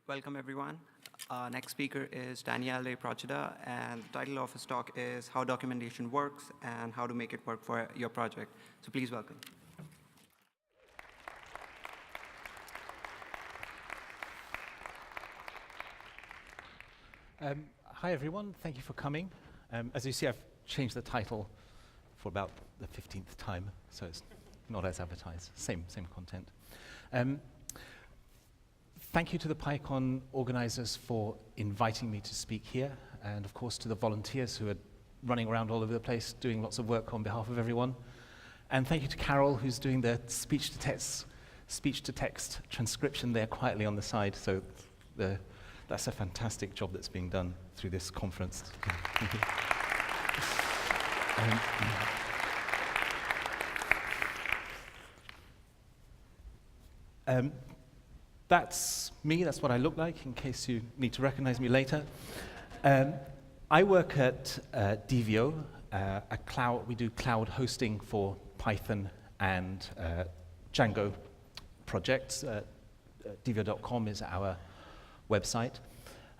Welcome, everyone. Next speaker is Daniele Procida, and the title of his talk is How Documentation Works and How to Make It Work for Your Project. So please welcome. Hi, everyone. Thank you for coming. As you see, I've changed the title for about the 15th time, so it's not as advertised. Same content. Thank you to the PyCon organizers for inviting me to speak here, and of course to the volunteers who are running around all over the place doing lots of work on behalf of everyone. And thank you to Carol, who's doing the speech-to-text transcription there quietly on the side. So that's a fantastic job that's being done through this conference. Thank you. That's me, that's what I look like, in case you need to recognize me later. I work at DVO, we do cloud hosting for Python and Django projects. DVO.com is our website.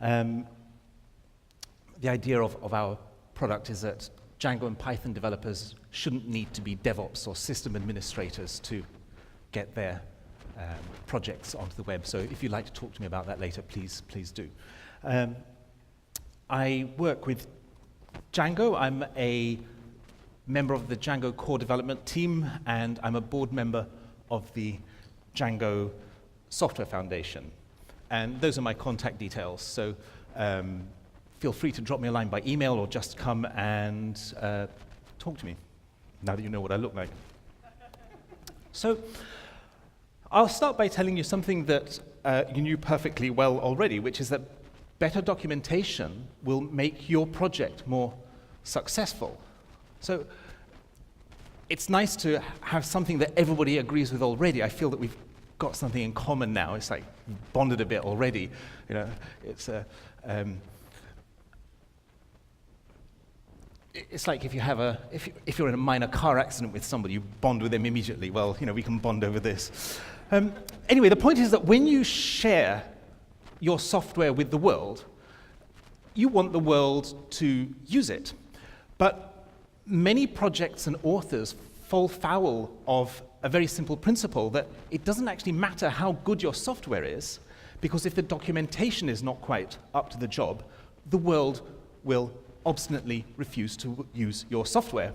The idea of our product is that Django and Python developers shouldn't need to be DevOps or system administrators to get their projects onto the web. So if you'd like to talk to me about that later, please do. I work with Django. I'm a member of the Django core development team, and I'm a board member of the Django Software Foundation. And those are my contact details. So feel free to drop me a line by email or just come and talk to me, now that you know what I look like. So I'll start by telling you something that you knew perfectly well already, which is that better documentation will make your project more successful. So it's nice to have something that everybody agrees with already. I feel that we've got something in common now. It's like bonded a bit already. You know, it's like if you're in a minor car accident with somebody, you bond with them immediately. Well, you know, we can bond over this. Anyway, the point is that when you share your software with the world, you want the world to use it. But many projects and authors fall foul of a very simple principle that it doesn't actually matter how good your software is, because if the documentation is not quite up to the job, the world will obstinately refuse to use your software.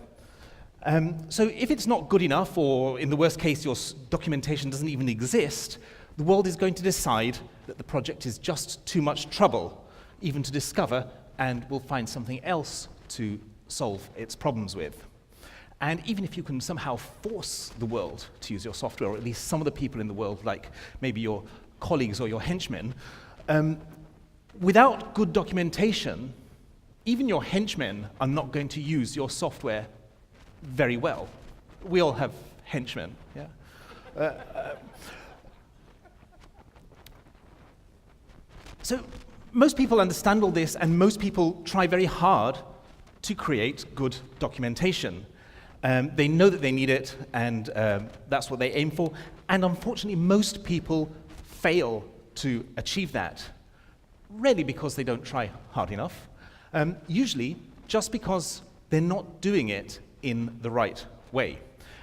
So if it's not good enough, or in the worst case, your documentation doesn't even exist, the world is going to decide that the project is just too much trouble, even to discover, and will find something else to solve its problems with. And even if you can somehow force the world to use your software, or at least some of the people in the world, like maybe your colleagues or your henchmen, without good documentation, even your henchmen are not going to use your software very well. We all have henchmen, yeah? So most people understand all this, and most people try very hard to create good documentation. They know that they need it, and that's what they aim for. And unfortunately, most people fail to achieve that, rarely because they don't try hard enough, usually just because they're not doing it in the right way.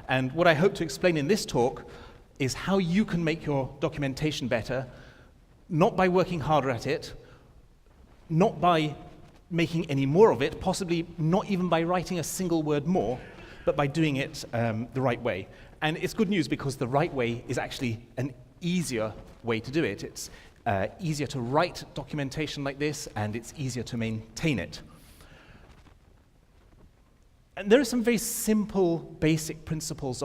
And what I hope to explain in this talk is how you can make your documentation better, not by working harder at it, not by making any more of it, possibly not even by writing a single word more, but by doing it the right way. And it's good news, because the right way is actually an easier way to do it. It's easier to write documentation like this, and it's easier to maintain it. And there are some very simple, basic principles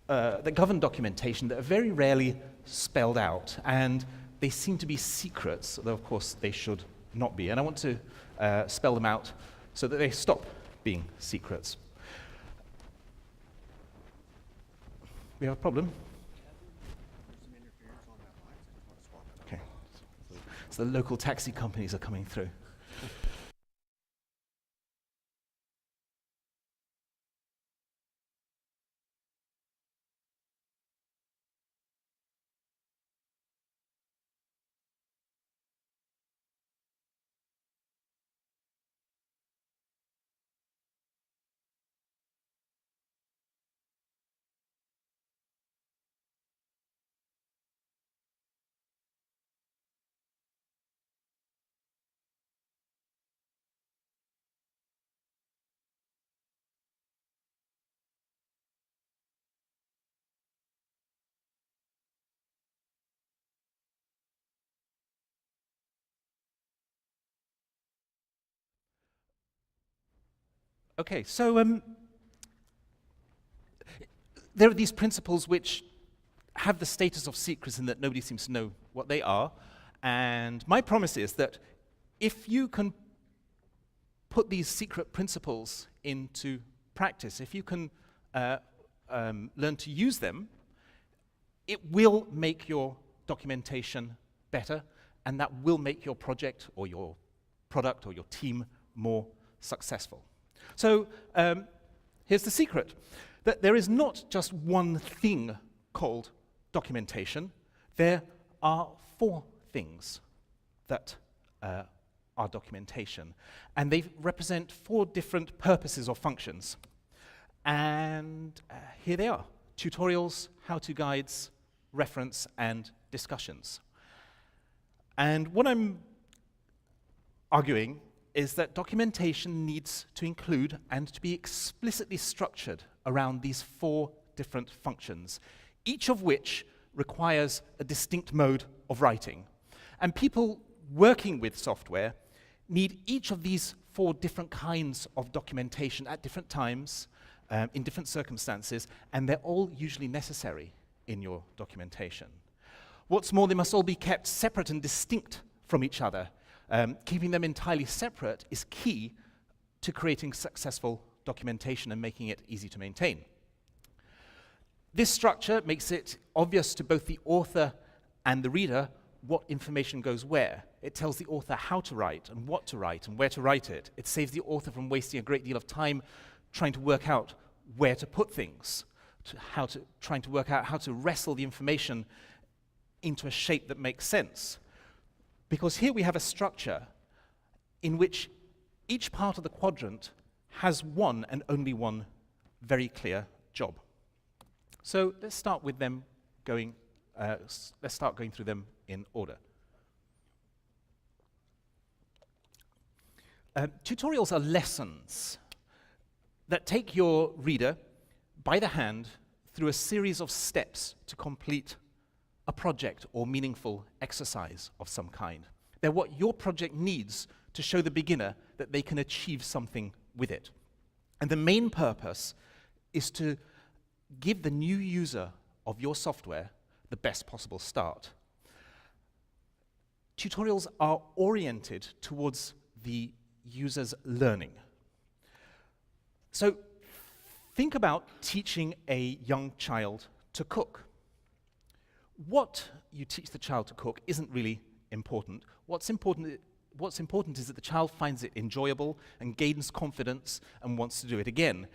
that govern documentation that are very rarely spelled out, and they seem to be secrets, though of course they should not be. And I want to spell them out so that they stop being secrets. We have a problem? Okay. So the local taxi companies are coming through. Okay, so there are these principles which have the status of secrets in that nobody seems to know what they are. And my promise is that if you can put these secret principles into practice, if you can learn to use them, it will make your documentation better, and that will make your project or your product or your team more successful. So here's the secret, that there is not just one thing called documentation. There are 4 things that are documentation, and they represent 4 different purposes or functions. And here they are: tutorials, how-to guides, reference, and discussions. And what I'm arguing is that documentation needs to include and to be explicitly structured around these 4 different functions, each of which requires a distinct mode of writing. And people working with software need each of these 4 different kinds of documentation at different times, in different circumstances, and they're all usually necessary in your documentation. What's more, they must all be kept separate and distinct from each other. Keeping them entirely separate is key to creating successful documentation and making it easy to maintain. This structure makes it obvious to both the author and the reader what information goes where. It tells the author how to write and what to write and where to write it. It saves the author from wasting a great deal of time trying to work out where to put things, trying to work out how to wrestle the information into a shape that makes sense. Because here we have a structure in which each part of the quadrant has one and only one very clear job. So let's start with them going. Let's start going through them in order. Tutorials are lessons that take your reader by the hand through a series of steps to complete a project or meaningful exercise of some kind. They're what your project needs to show the beginner that they can achieve something with it. And the main purpose is to give the new user of your software the best possible start. Tutorials are oriented towards the user's learning. So think about teaching a young child to cook. What you teach the child to cook isn't really important. What's important is that the child finds it enjoyable and gains confidence and wants to do it again.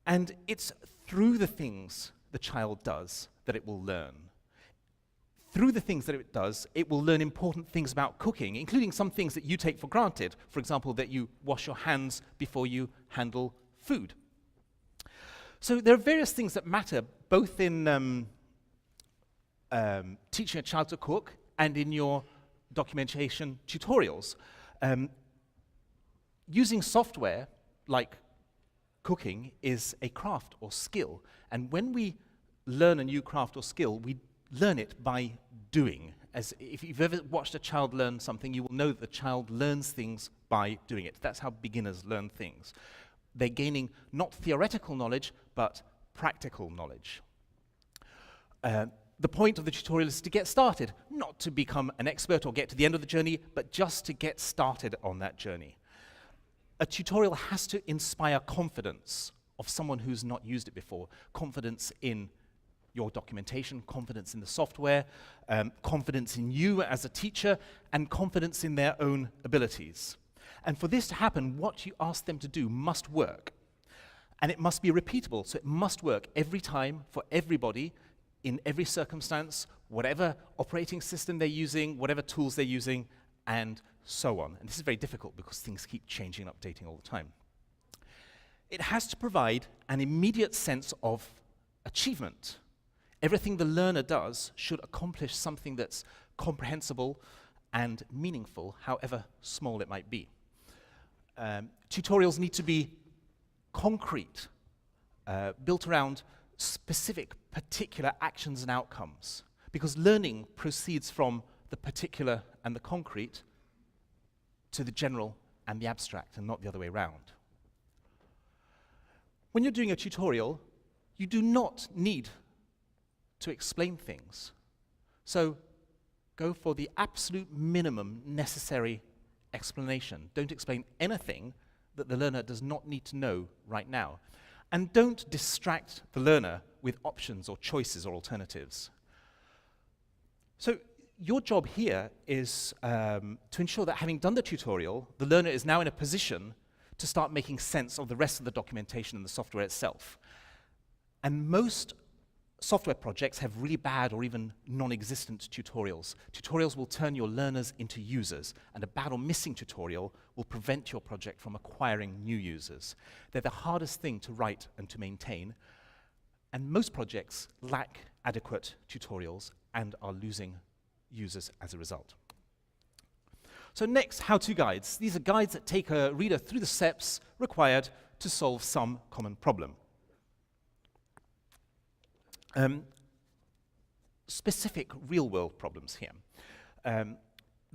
And it's through the things the child does that it will learn. Through the things that it does, it will learn important things about cooking, including some things that you take for granted. For example, that you wash your hands before you handle food. So there are various things that matter, both in teaching a child to cook and in your documentation tutorials. Using software like cooking is a craft or skill, and when we learn a new craft or skill, we learn it by doing. As if you've ever watched a child learn something, you will know that the child learns things by doing it. That's how beginners learn things. They're gaining not theoretical knowledge, but practical knowledge. The point of the tutorial is to get started, not to become an expert or get to the end of the journey, but just to get started on that journey. A tutorial has to inspire confidence of someone who's not used it before, confidence in your documentation, confidence in the software, confidence in you as a teacher, and confidence in their own abilities. And for this to happen, what you ask them to do must work. And it must be repeatable, so it must work every time for everybody, in every circumstance, whatever operating system they're using, whatever tools they're using, and so on. And this is very difficult because things keep changing and updating all the time. It has to provide an immediate sense of achievement. Everything the learner does should accomplish something that's comprehensible and meaningful, however small it might be. Tutorials need to be concrete, built around specific, particular actions and outcomes, because learning proceeds from the particular and the concrete to the general and the abstract, and not the other way around. When you're doing a tutorial, you do not need to explain things. So go for the absolute minimum necessary explanation. Don't explain anything that the learner does not need to know right now. And don't distract the learner with options or choices or alternatives. So your job here is to ensure that having done the tutorial, the learner is now in a position to start making sense of the rest of the documentation and the software itself. And most software projects have really bad or even non-existent tutorials. Tutorials will turn your learners into users, and a bad or missing tutorial will prevent your project from acquiring new users. They're the hardest thing to write and to maintain, and most projects lack adequate tutorials and are losing users as a result. So next, how-to guides. These are guides that take a reader through the steps required to solve some common problem. Specific real-world problems here.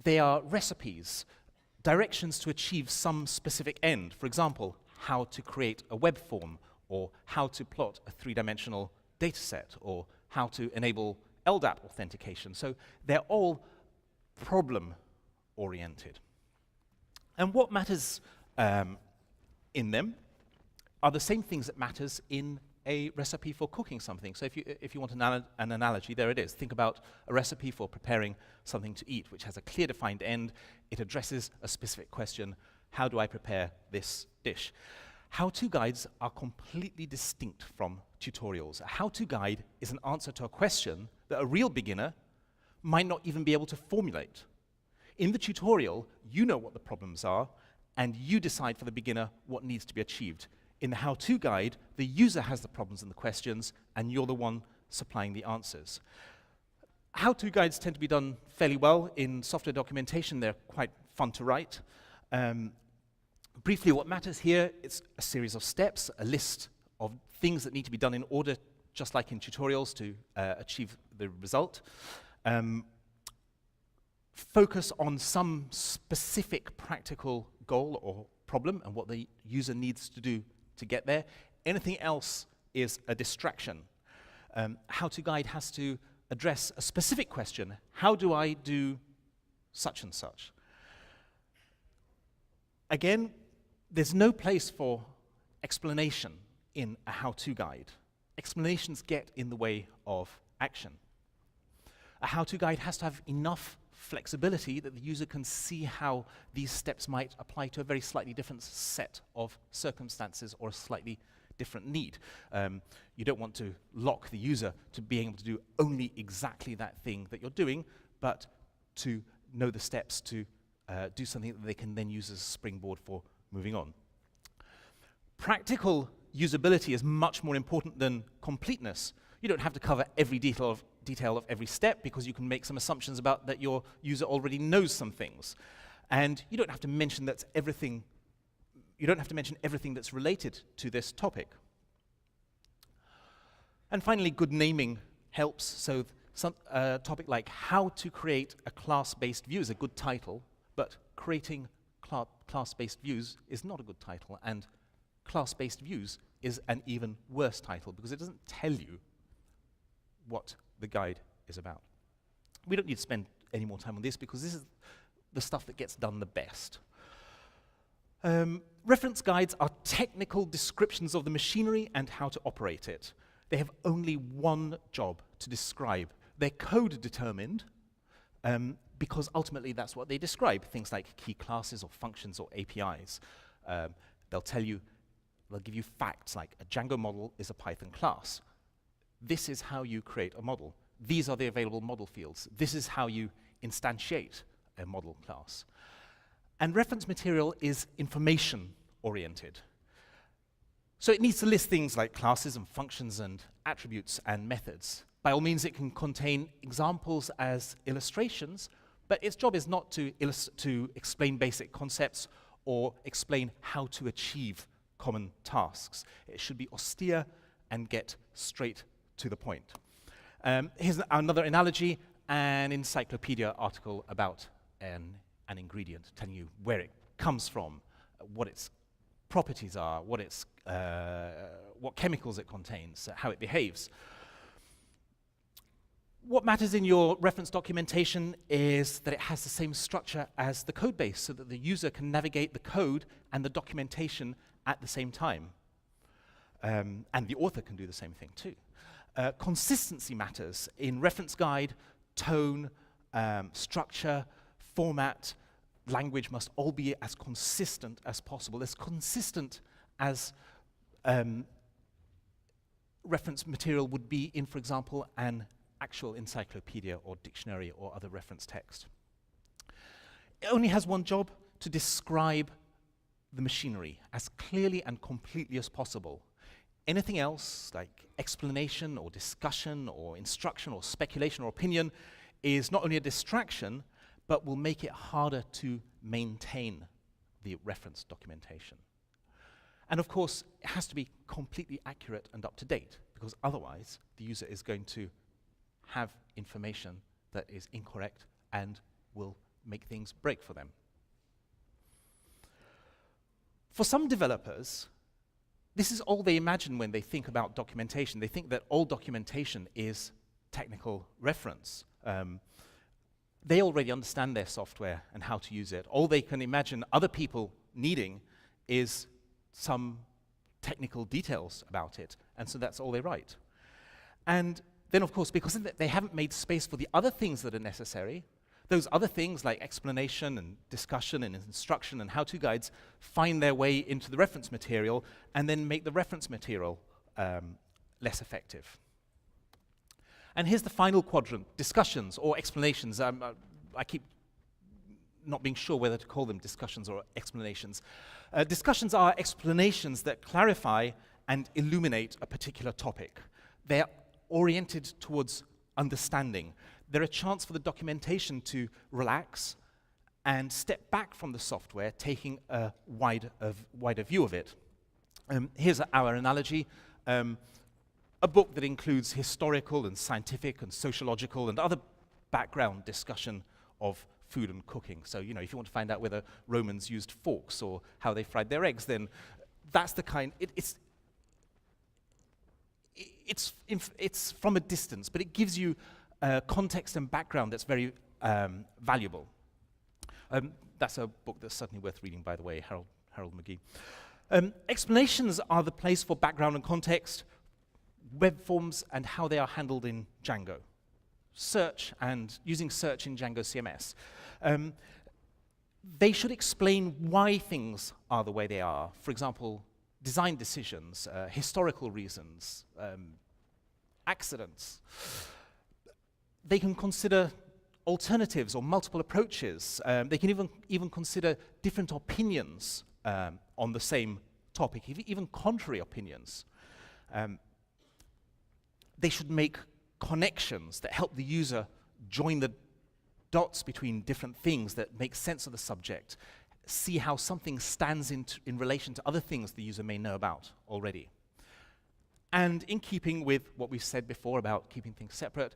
They are recipes, directions to achieve some specific end. For example, how to create a web form, or how to plot a three-dimensional data set, or how to enable LDAP authentication. So they're all problem-oriented. And what matters in them are the same things that matters in a recipe for cooking something. So if you want an analogy, there it is. Think about a recipe for preparing something to eat, which has a clear defined end. It addresses a specific question: how do I prepare this dish? How-to guides are completely distinct from tutorials. A how-to guide is an answer to a question that a real beginner might not even be able to formulate. In the tutorial, you know what the problems are, and you decide for the beginner what needs to be achieved. In the how-to guide, the user has the problems and the questions, and you're the one supplying the answers. How-to guides tend to be done fairly well in software documentation. They're quite fun to write. Briefly, what matters here is a series of steps, a list of things that need to be done in order, just like in tutorials, to achieve the result. Focus on some specific practical goal or problem and what the user needs to do to get there. Anything else is a distraction. How-to guide has to address a specific question: how do I do such and such? Again, there's no place for explanation in a how-to guide. Explanations get in the way of action. A how-to guide has to have enough flexibility that the user can see how these steps might apply to a very slightly different set of circumstances or a slightly different need. You don't want to lock the user to being able to do only exactly that thing that you're doing, but to know the steps to do something that they can then use as a springboard for moving on. Practical usability is much more important than completeness. You don't have to cover every detail of every step, because you can make some assumptions about that your user already knows some things. And you don't have to mention everything that's related to this topic. And finally, good naming helps. So a topic like how to create a class-based view is a good title, but creating class-based views is not a good title, and class-based views is an even worse title, because it doesn't tell you what the guide is about. We don't need to spend any more time on this, because this is the stuff that gets done the best. Reference guides are technical descriptions of the machinery and how to operate it. They have only one job: to describe. They're code determined, because ultimately that's what they describe, things like key classes or functions or APIs. They'll give you facts like a Django model is a Python class. This is how you create a model. These are the available model fields. This is how you instantiate a model class. And reference material is information-oriented. So it needs to list things like classes and functions and attributes and methods. By all means, it can contain examples as illustrations, but its job is not to explain basic concepts or explain how to achieve common tasks. It should be austere and get straight to the point. Here's another analogy: an encyclopedia article about an ingredient, telling you where it comes from, what its properties are, what chemicals it contains, how it behaves. What matters in your reference documentation is that it has the same structure as the code base so that the user can navigate the code and the documentation at the same time. And the author can do the same thing too. Consistency matters in reference guide, tone, structure, format, language must all be as consistent as possible, as consistent as reference material would be in, for example, an actual encyclopedia or dictionary or other reference text. It only has one job: to describe the machinery as clearly and completely as possible. Anything else, like explanation or discussion or instruction or speculation or opinion, is not only a distraction, but will make it harder to maintain the reference documentation. And of course, it has to be completely accurate and up to date, because otherwise the user is going to have information that is incorrect and will make things break for them. For some developers, this is all they imagine when they think about documentation. They think that all documentation is technical reference. They already understand their software and how to use it. All they can imagine other people needing is some technical details about it, and so that's all they write. And then, of course, because they haven't made space for the other things that are necessary, those other things like explanation and discussion and instruction and how-to guides find their way into the reference material and then make the reference material less effective. And here's the final quadrant: discussions or explanations. I keep not being sure whether to call them discussions or explanations. Discussions are explanations that clarify and illuminate a particular topic. They're oriented towards understanding. They're a chance for the documentation to relax and step back from the software, taking a wider view of it. Here's our analogy. A book that includes historical and scientific and sociological and other background discussion of food and cooking. So, you know, if you want to find out whether Romans used forks or how they fried their eggs, then that's the kind. It's from a distance, but it gives you context and background that's very valuable. That's a book that's certainly worth reading, by the way, Harold McGee. Explanations are the place for background and context, web forms and how they are handled in Django. Search and using search in Django CMS. They should explain why things are the way they are. For example, design decisions, historical reasons, accidents. They can consider alternatives or multiple approaches. They can even consider different opinions on the same topic, even contrary opinions. They should make connections that help the user join the dots between different things that make sense of the subject, see how something stands in relation to other things the user may know about already. And in keeping with what we've said before about keeping things separate,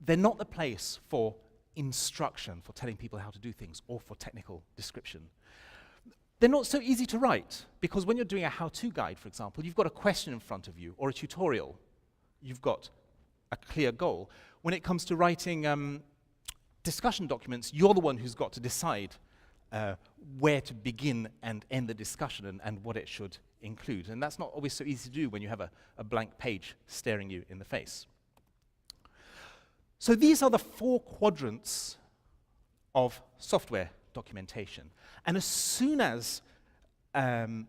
they're not the place for instruction, for telling people how to do things, or for technical description. They're not so easy to write, because when you're doing a how-to guide, for example, you've got a question in front of you, or a tutorial. You've got a clear goal. When it comes to writing discussion documents, you're the one who's got to decide where to begin and end the discussion and what it should include. And that's not always so easy to do when you have a blank page staring you in the face. So these are the 4 quadrants of software documentation. And as soon as the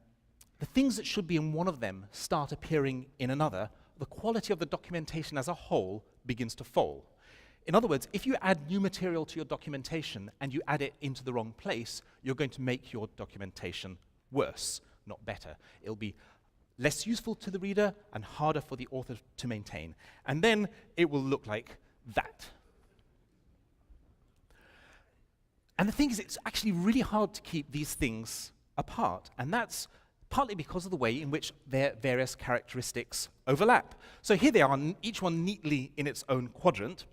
things that should be in one of them start appearing in another, the quality of the documentation as a whole begins to fall. In other words, if you add new material to your documentation and you add it into the wrong place, you're going to make your documentation worse, not better. It'll be less useful to the reader and harder for the author to maintain. And then it will look like that. And the thing is, it's actually really hard to keep these things apart, and that's partly because of the way in which their various characteristics overlap. So here they are, each one neatly in its own quadrant.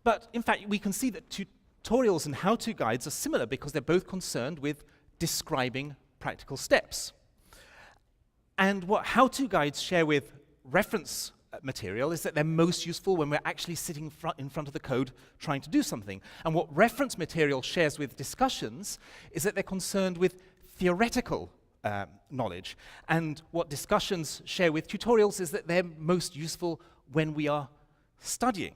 But in fact, we can see that tutorials and how-to guides are similar because they're both concerned with describing practical steps. And what how-to guides share with reference material is that they're most useful when we're actually sitting in front of the code trying to do something. And what reference material shares with discussions is that they're concerned with theoretical knowledge. And what discussions share with tutorials is that they're most useful when we are studying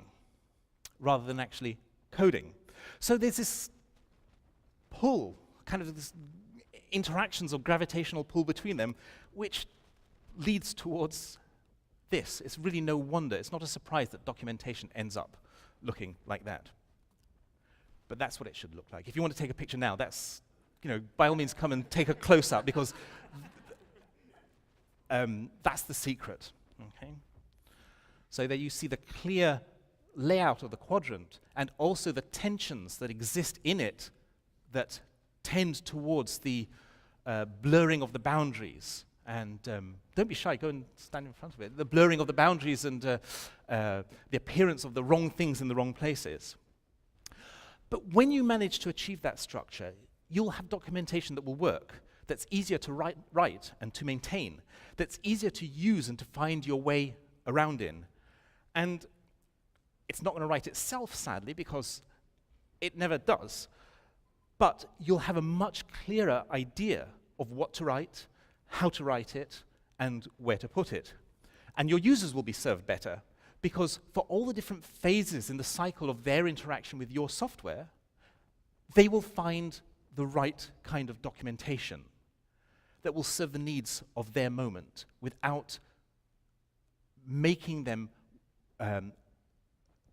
rather than actually coding. So there's this pull, kind of this interactions or gravitational pull between them, which leads towards this. It's really no wonder, it's not a surprise that documentation ends up looking like that. But that's what it should look like. If you want to take a picture now, that's, by all means come and take a close-up, because that's the secret, okay? So there you see the clear layout of the quadrant, and also the tensions that exist in it that tend towards the blurring of the boundaries. And don't be shy, go and stand in front of it. The blurring of the boundaries and the appearance of the wrong things in the wrong places. But when you manage to achieve that structure, you'll have documentation that will work, that's easier to write and to maintain, that's easier to use and to find your way around in. And it's not going to write itself, sadly, because it never does. But you'll have a much clearer idea of what to write, how to write it, and where to put it. And your users will be served better, because for all the different phases in the cycle of their interaction with your software, they will find the right kind of documentation that will serve the needs of their moment without making them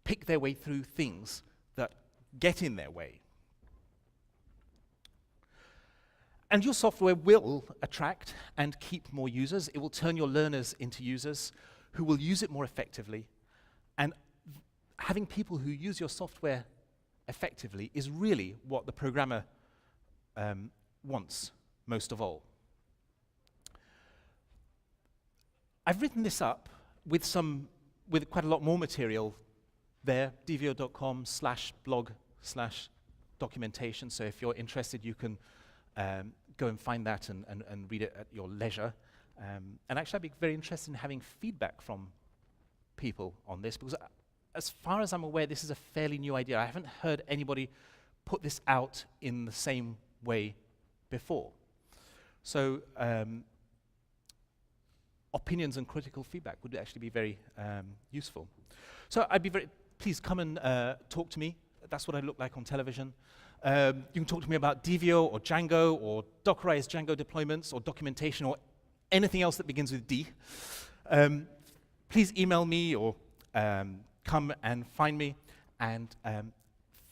pick their way through things that get in their way. And your software will attract and keep more users. It will turn your learners into users who will use it more effectively. And having people who use your software effectively is really what the programmer wants most of all. I've written this up with quite a lot more material there, dvo.com/blog/documentation. So if you're interested, you can go and find that and read it at your leisure. And actually, I'd be very interested in having feedback from people on this, because as far as I'm aware, this is a fairly new idea. I haven't heard anybody put this out in the same way before. So opinions and critical feedback would actually be very useful. So I'd be please come and talk to me. That's what I look like on television. You can talk to me about Devio or Django or Dockerized Django deployments or documentation or anything else that begins with D. Please email me or come and find me. And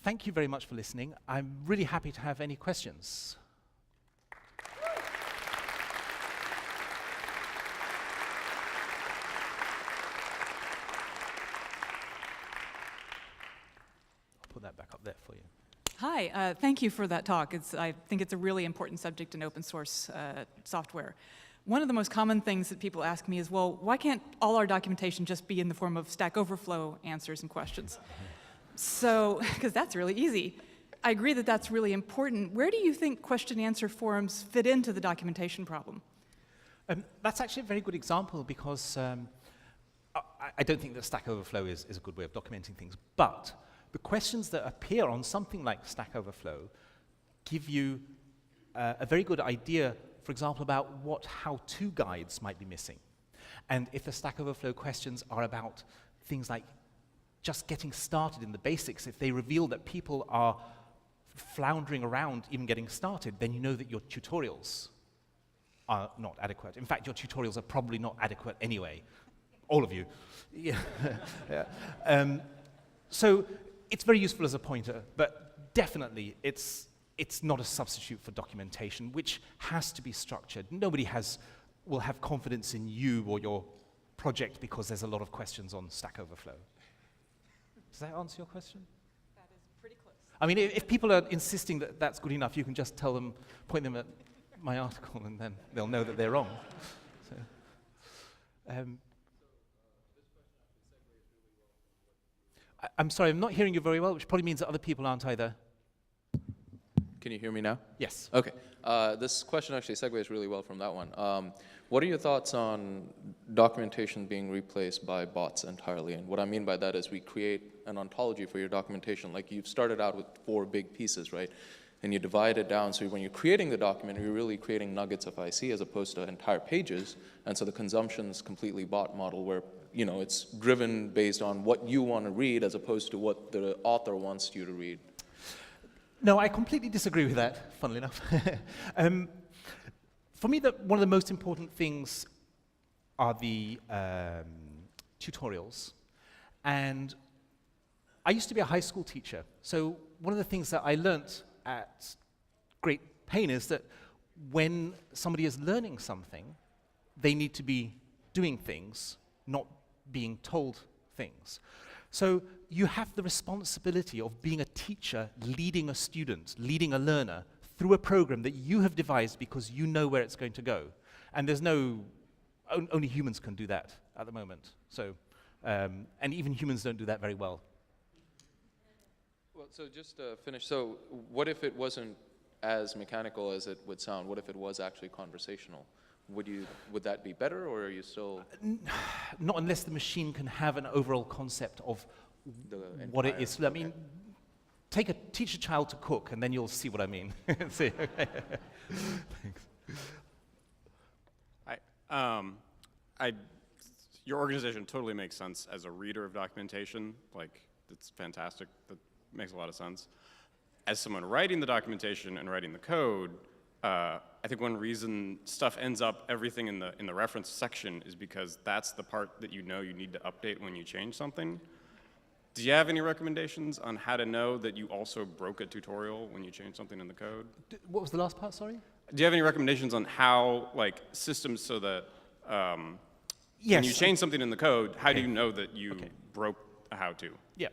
thank you very much for listening. I'm really happy to have any questions. I'll put that back up there for you. Hi, thank you for that talk. I think it's a really important subject in open source software. One of the most common things that people ask me is, well, why can't all our documentation just be in the form of Stack Overflow answers and questions? So, because that's really easy. I agree that that's really important. Where do you think question-answer forums fit into the documentation problem? That's actually a very good example, because I don't think that Stack Overflow is a good way of documenting things, but the questions that appear on something like Stack Overflow give you a very good idea, for example, about what how-to guides might be missing. And if the Stack Overflow questions are about things like just getting started in the basics, if they reveal that people are floundering around even getting started, then you know that your tutorials are not adequate. In fact, your tutorials are probably not adequate anyway. All of you. Yeah. Yeah. So it's very useful as a pointer, but definitely it's not a substitute for documentation, which has to be structured. Nobody will have confidence in you or your project because there's a lot of questions on Stack Overflow. Does that answer your question? That is pretty close. I mean, if people are insisting that that's good enough, you can just tell them, point them at my article, and then they'll know that they're wrong. So, I'm sorry, I'm not hearing you very well, which probably means that other people aren't either. Can you hear me now? Yes. Okay. This question actually segues really well from that one. What are your thoughts on documentation being replaced by bots entirely? And what I mean by that is we create an ontology for your documentation. Like you've started out with 4 big pieces, right? And you divide it down, so when you're creating the document, you're really creating nuggets of IC as opposed to entire pages. And so the consumption's completely bot model where, you know, it's driven based on what you want to read as opposed to what the author wants you to read. No, I completely disagree with that, funnily enough. For me, one of the most important things are the tutorials. And I used to be a high school teacher, so one of the things that I learnt at great pain is that when somebody is learning something, they need to be doing things, not being told things. So you have the responsibility of being a teacher, leading a student, leading a learner through a program that you have devised because you know where it's going to go. And there's only humans can do that at the moment. So, and even humans don't do that very well. Well, so just to finish, so what if it wasn't as mechanical as it would sound? What if it was actually conversational? Would that be better, or are you still? Not unless the machine can have an overall concept of what it is. I mean, teach a child to cook, and then you'll see what I mean. See? Thanks. Your organization totally makes sense as a reader of documentation. Like, that's fantastic. That makes a lot of sense. As someone writing the documentation and writing the code, I think one reason stuff ends up everything in the reference section is because that's the part that you know you need to update when you change something. Do you have any recommendations on how to know that you also broke a tutorial when you change something in the code? What was the last part, sorry? Do you have any recommendations on how, like, systems so that Yes. when you change something in the code, how do you know that you broke a how-to? Yeah.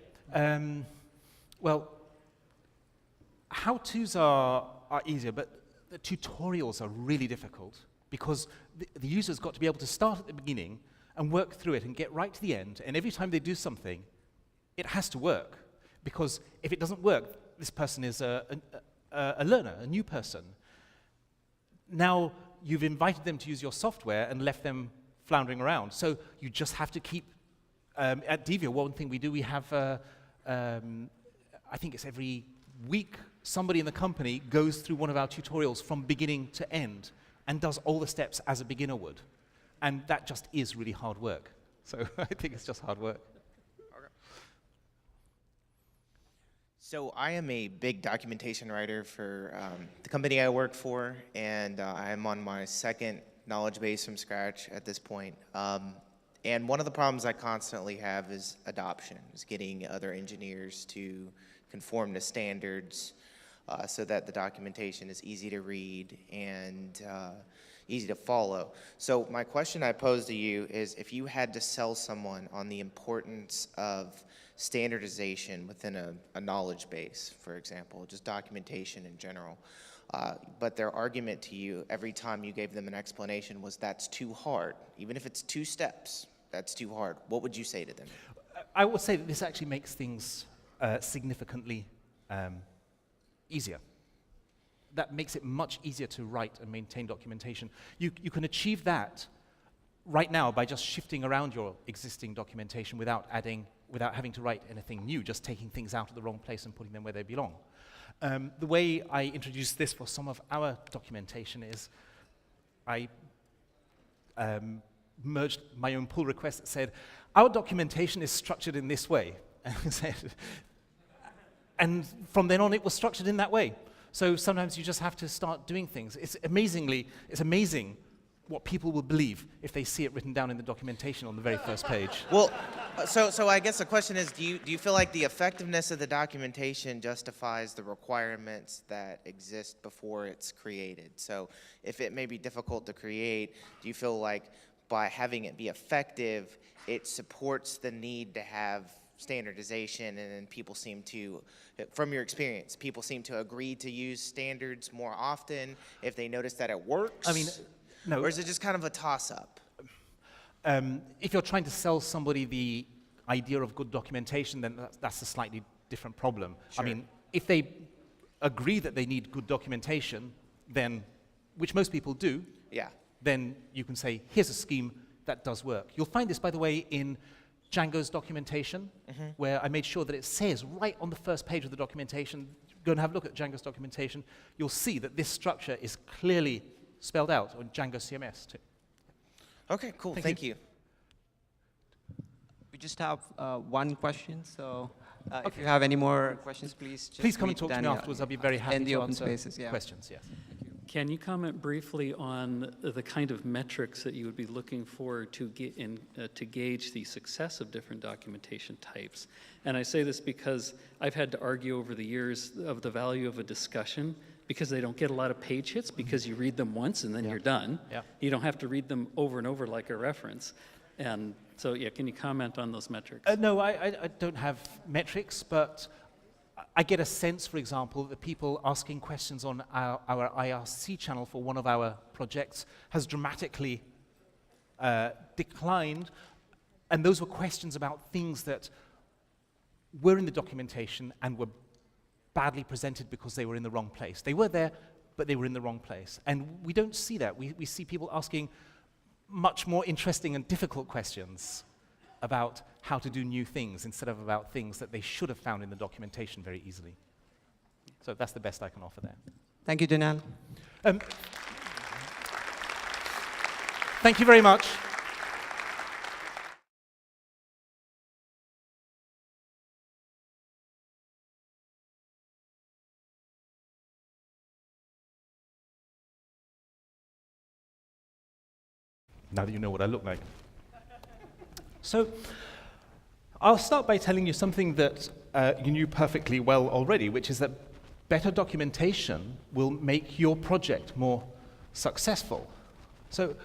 Well, how-tos are easier, but the tutorials are really difficult because the user's got to be able to start at the beginning and work through it and get right to the end, and every time they do something, it has to work, because if it doesn't work, this person is a learner, a new person. Now, you've invited them to use your software and left them floundering around, so you just have to keep, at Devia, one thing we do, we have, I think it's every week, somebody in the company goes through one of our tutorials from beginning to end and does all the steps as a beginner would. And that just is really hard work. So I think it's just hard work. So I am a big documentation writer for the company I work for, and I am on my second knowledge base from scratch at this point. And one of the problems I constantly have is adoption, is getting other engineers to conform to standards so that the documentation is easy to read and easy to follow. So my question I pose to you is, if you had to sell someone on the importance of standardization within a knowledge base, for example, just documentation in general, but their argument to you every time you gave them an explanation was that's too hard, even if it's 2 steps, that's too hard, what would you say to them? I would say that this actually makes things significantly easier. That makes it much easier to write and maintain documentation. You can achieve that right now by just shifting around your existing documentation without having to write anything new, just taking things out of the wrong place and putting them where they belong. The way I introduced this for some of our documentation is I merged my own pull request that said, our documentation is structured in this way. And from then on, it was structured in that way. So sometimes you just have to start doing things. It's amazing what people will believe if they see it written down in the documentation on the very first page. Well, so I guess the question is, do you feel like the effectiveness of the documentation justifies the requirements that exist before it's created? So if it may be difficult to create, do you feel like by having it be effective, it supports the need to have standardization, and then people seem to, from your experience, people seem to agree to use standards more often if they notice that it works? I mean, no. Or is it just kind of a toss-up? If you're trying to sell somebody the idea of good documentation, then that's a slightly different problem. Sure. I mean, if they agree that they need good documentation, then, which most people do, Yeah. then you can say, here's a scheme that does work. You'll find this, by the way, in Django's documentation, where I made sure that it says right on the first page of the documentation, go and have a look at Django's documentation, you'll see that this structure is clearly spelled out on Django CMS too. Okay, cool. Thank Thank you. We just have one question, so if you have any more questions, please just Please come and meet talk to me Daniel afterwards. I'll be very happy in the to open answer spaces. Yeah. questions. Yes. Can you comment briefly on the kind of metrics that you would be looking for to gauge the success of different documentation types? And I say this because I've had to argue over the years of the value of a discussion because they don't get a lot of page hits because you read them once and then you're done. Yeah. You don't have to read them over and over like a reference. And so, yeah, can you comment on those metrics? No, I don't have metrics, but I get a sense, for example, that the people asking questions on our IRC channel for one of our projects has dramatically declined. And those were questions about things that were in the documentation and were badly presented because they were in the wrong place. They were there, but they were in the wrong place. And we don't see that. We see people asking much more interesting and difficult questions about how to do new things instead of about things that they should have found in the documentation very easily. So that's the best I can offer there. Thank you, Daniele. Thank you very much. Now that you know what I look like. So, I'll start by telling you something that you knew perfectly well already, which is that better documentation will make your project more successful. So,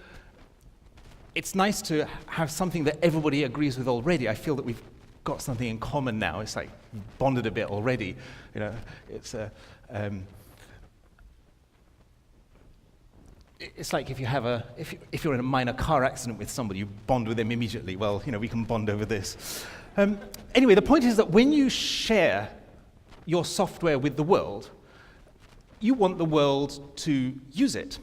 it's nice to have something that everybody agrees with already. I feel that we've got something in common now. It's like bonded a bit already. You know, it's like if you have if you're in a minor car accident with somebody, you bond with them immediately. Well, you know, we can bond over this. Anyway, the point is that when you share your software with the world, you want the world to use it.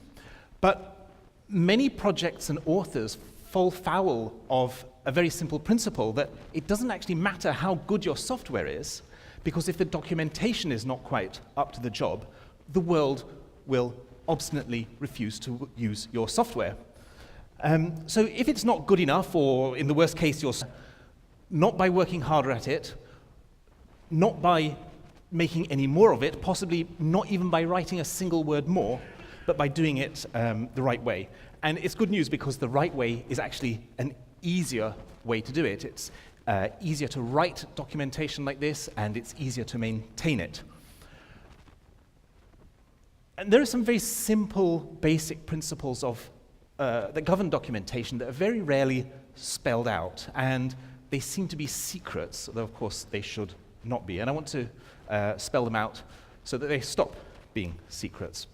But many projects and authors fall foul of a very simple principle that it doesn't actually matter how good your software is, because if the documentation is not quite up to the job, the world will obstinately refuse to use your software. So if it's not good enough, or in the worst case, you're not by working harder at it, not by making any more of it, possibly not even by writing a single word more, but by doing it the right way. And it's good news because the right way is actually an easier way to do it. It's easier to write documentation like this, and it's easier to maintain it. And there are some very simple, basic principles of that govern documentation that are very rarely spelled out, and they seem to be secrets, though of course they should not be. And I want to spell them out so that they stop being secrets.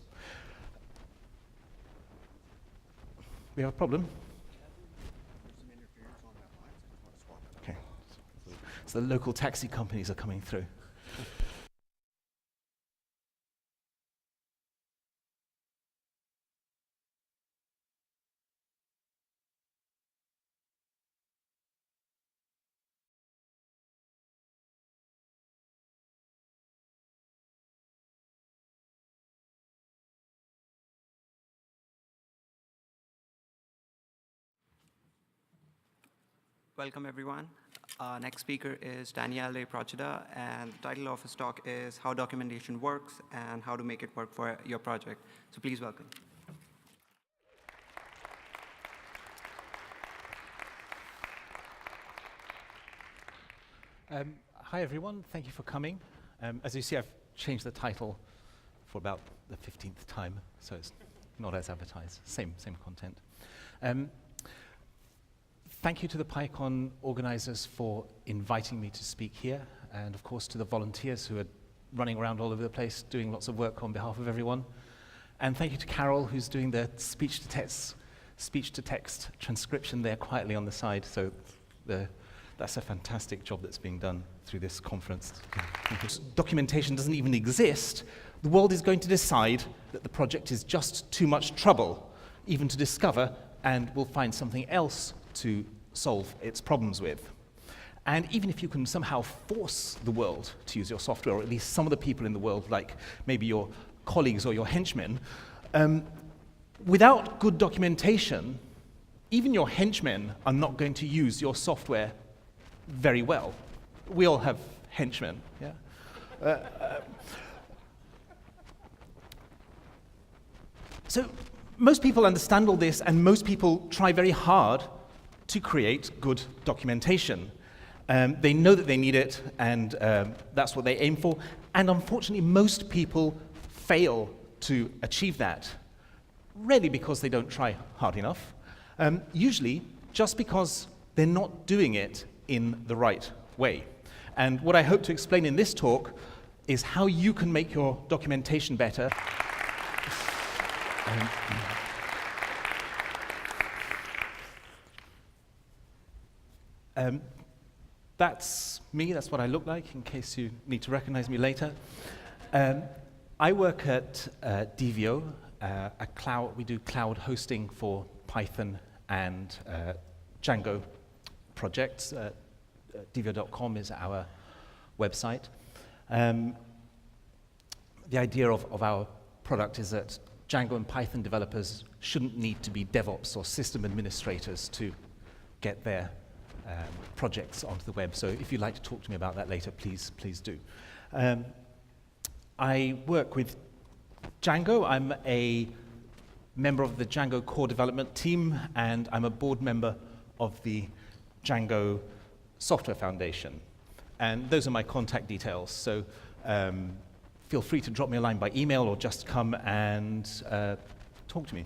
We have a problem? Okay. So the local taxi companies are coming through. Welcome, everyone. Next speaker is Daniele Procida, and the title of his talk is How Documentation Works and How to Make It Work for Your Project. So please welcome. Hi, everyone. Thank you for coming. As you see, I've changed the title for about the 15th time, so it's not as advertised. Same content. Thank you to the PyCon organizers for inviting me to speak here, and of course to the volunteers who are running around all over the place doing lots of work on behalf of everyone. And thank you to Carol, who's doing the speech-to-text transcription there quietly on the side. So that's a fantastic job that's being done through this conference. Documentation doesn't even exist the world is going to decide that the project is just too much trouble even to discover, and will find something else to solve its problems with. And even if you can somehow force the world to use your software, or at least some of the people in the world, like maybe your colleagues or your henchmen, without good documentation, even your henchmen are not going to use your software very well. We all have henchmen, yeah? So most people understand all this, and most people try very hard to create good documentation. They know that they need it, and that's what they aim for. And unfortunately, most people fail to achieve that. Rarely because they don't try hard enough. Usually just because they're not doing it in the right way. And what I hope to explain in this talk is how you can make your documentation better. That's me, that's what I look like, in case you need to recognize me later. I work at Devio, we do cloud hosting for Python and Django projects. Devio.com is our website. The idea of our product is that Django and Python developers shouldn't need to be DevOps or system administrators to get their projects onto the web. So if you'd like to talk to me about that later, please do. I work with Django. I'm a member of the Django core development team, and I'm a board member of the Django Software Foundation. And those are my contact details. So feel free to drop me a line by email or just come and talk to me.